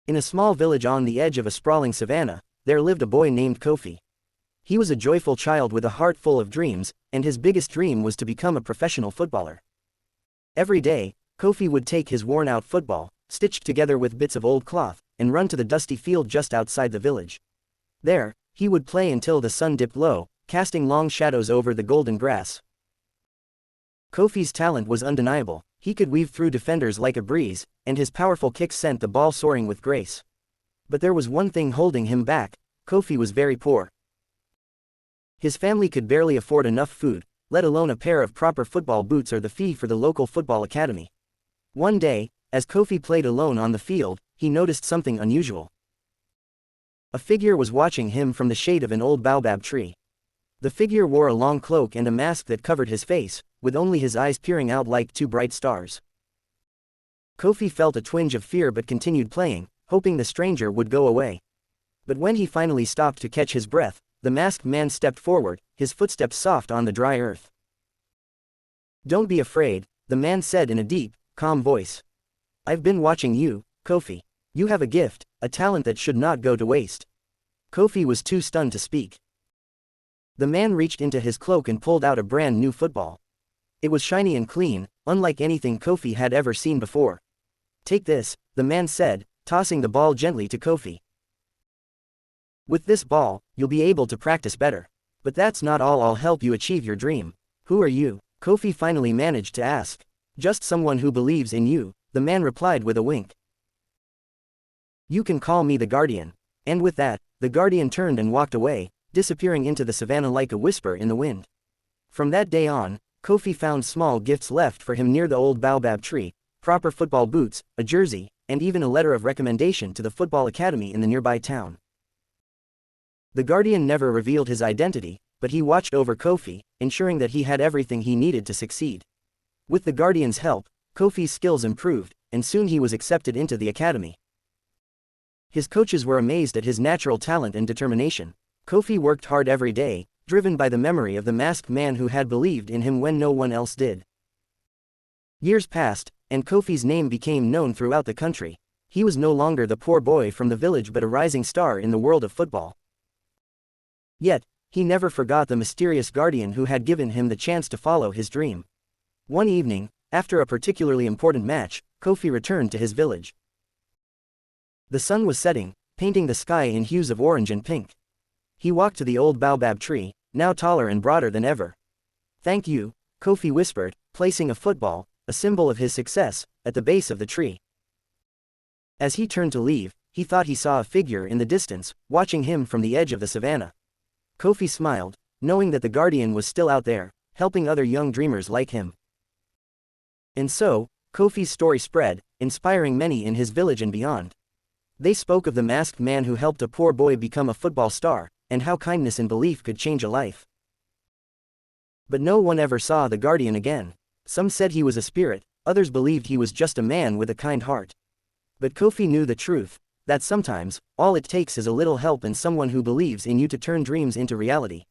In a small village on the edge of a sprawling savanna, there lived a boy named Kofi. He was a joyful child with a heart full of dreams, and his biggest dream was to become a professional footballer. Every day, Kofi would take his worn-out football, stitched together with bits of old cloth, and run to the dusty field just outside the village. There, he would play until the sun dipped low, casting long shadows over the golden grass. Kofi's talent was undeniable. He could weave through defenders like a breeze, and his powerful kicks sent the ball soaring with grace. But there was one thing holding him back: Kofi was very poor. His family could barely afford enough food, let alone a pair of proper football boots or the fee for the local football academy. One day, as Kofi played alone on the field, he noticed something unusual. A figure was watching him from the shade of an old baobab tree. The figure wore a long cloak and a mask that covered his face, with only his eyes peering out like two bright stars. Kofi felt a twinge of fear but continued playing, hoping the stranger would go away. But when he finally stopped to catch his breath, the masked man stepped forward, his footsteps soft on the dry earth. "Don't be afraid," the man said in a deep, calm voice. "I've been watching you, Kofi. You have a gift, a talent that should not go to waste." Kofi was too stunned to speak. The man reached into his cloak and pulled out a brand new football. It was shiny and clean, unlike anything Kofi had ever seen before. "Take this," the man said, tossing the ball gently to Kofi. "With this ball, you'll be able to practice better. But that's not all. I'll help you achieve your dream." "Who are you?" Kofi finally managed to ask. "Just someone who believes in you," the man replied with a wink. "You can call me the Guardian." And with that, the Guardian turned and walked away, disappearing into the savannah like a whisper in the wind. From that day on, Kofi found small gifts left for him near the old baobab tree: proper football boots, a jersey, and even a letter of recommendation to the football academy in the nearby town. The Guardian never revealed his identity, but he watched over Kofi, ensuring that he had everything he needed to succeed. With the Guardian's help, Kofi's skills improved, and soon he was accepted into the academy. His coaches were amazed at his natural talent and determination. Kofi worked hard every day, driven by the memory of the masked man who had believed in him when no one else did. Years passed, and Kofi's name became known throughout the country. He was no longer the poor boy from the village but a rising star in the world of football. Yet, he never forgot the mysterious Guardian who had given him the chance to follow his dream. One evening, after a particularly important match, Kofi returned to his village. The sun was setting, painting the sky in hues of orange and pink. He walked to the old baobab tree, now taller and broader than ever. "Thank you," Kofi whispered, placing a football, a symbol of his success, at the base of the tree. As he turned to leave, he thought he saw a figure in the distance, watching him from the edge of the savannah. Kofi smiled, knowing that the Guardian was still out there, helping other young dreamers like him. And so, Kofi's story spread, inspiring many in his village and beyond. They spoke of the masked man who helped a poor boy become a football star, and how kindness and belief could change a life. But no one ever saw the Guardian again. Some said he was a spirit, others believed he was just a man with a kind heart. But Kofi knew the truth, that sometimes, all it takes is a little help and someone who believes in you to turn dreams into reality.